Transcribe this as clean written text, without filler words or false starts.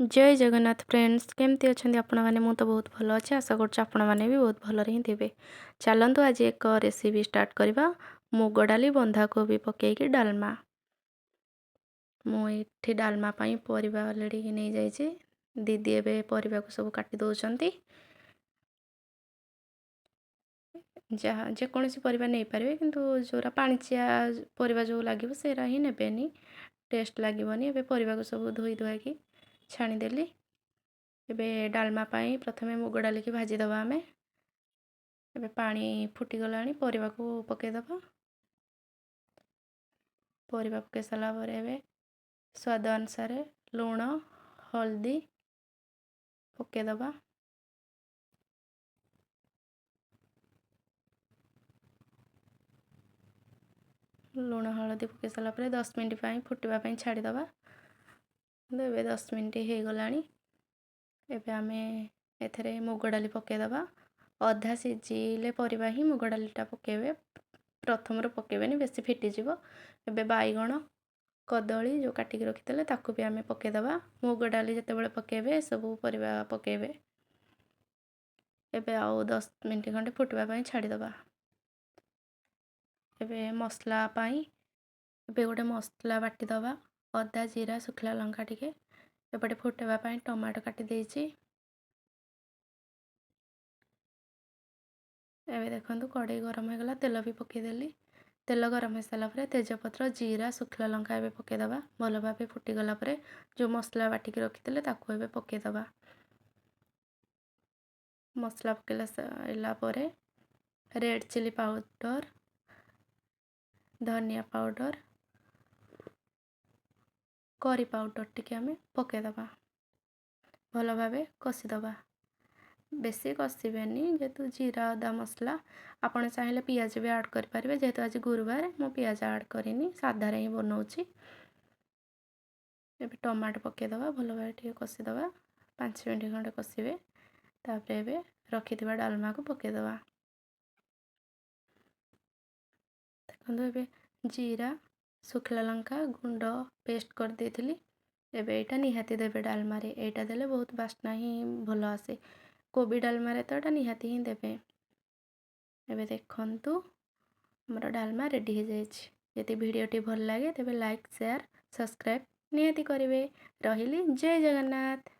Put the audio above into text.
जय जगन्नाथ फ्रेंड्स केमती अच्छा आपण मैंने तो बहुत भल अच्छे आशा करने भी बहुत भलरे ही थे। चलतु आज एक रेसिपी स्टार्ट करवा मुग डाली बंधाकोबी पकईकी डालमा। मुझे डालमा परिबा ऑलरेडी नहीं जाइए। दीदी एवं परिबा को सब काटी दौरान जहाँ जेकोसी परिबा नहीं पारे किंतु जोरा पाणिचिया परिबा जो लगे सेरा ही नेबेनी टेस्ट लगनी। एवं परिबा को सब धोई धुआकी छाणीदेली। एबे डालमा पाई प्रथमे मुग डाली की भाजीदबा आमे। एबे पानी फुटीगलाणी परिबा को पकईदबा। परिबा पकई सारा पर एबे स्वाद अनुसार लुण हल्दी पकईदबा। लुण हल्दी पकई सारा पर 10 मिनट फुटवाई छाड़ीदबा। एबे 10 मिनट हो गलाणी। एबे आमे एथरे मुग डाली पकईदबा। अधा सिझिले परिबा ही मुग डालीटा पकेबे। प्रथम पकेबेनी बेसी फिटीजिव। एबे बाईगण कदली जो काटिक रखिते ताकू भी आमे पकईदबा। मुग डाली जिते पकेबे सबू परिबा पकेबे। एबे आउ 10 मिनट खंडे फुटवाई छाड़ीदबा। एबे मसला पाई एबे गोटे मसला बाटीदबा। अदा जीरा सुखला लंका टिके एपटे फुटेबा टमाटो काटी देइछि। एबे देखंतु कड़ाई गरम हो गला तेल भी पकईदेली। तेल गरम हो सारा पर तेजपत्र जीरा सुखला लंका एबे पकईदबा। भल भाव फुटीगला जो मसला बाटिक रखिते ताकू एबे पकईदबा। मसला पकईला सारा पर रेड चिली पाउडर धनिया पाउडर करी पाउडर टिके आमे पकईदबा। भल भाव कषिदबा। बेसी कषिबेनी जेहेतु जीरा अदा मसला आपण चाहिए पियाज भी ऐड करें। जेहेतु आज गुरुवार मु पियाज ऐड करिनी साधारे ही बनाऊँगी। एबे टमाटो पकईदबा भल भाव टिके कषिदबा। 5 मिनट खंडे कषिबे। तापर एबे रखिथिबा डालमा को पकईदबा। देखंतु एबे जीरा सुखला लंका गुंड पेस्ट कर देइथिली। एबे एटा निहाती देबे डालमा रे। एटा देले बहुत बास्ना ही भल आसे। कोबी डालमा रे तो एटा निहाती ही देबे। एबे देखंतु हमर डालमा रेडी हो जाइछि। यदि वीडियोटी भल लागे तेबे लाइक शेयर सब्सक्राइब निहाती करिवे। रहिली जय जगन्नाथ।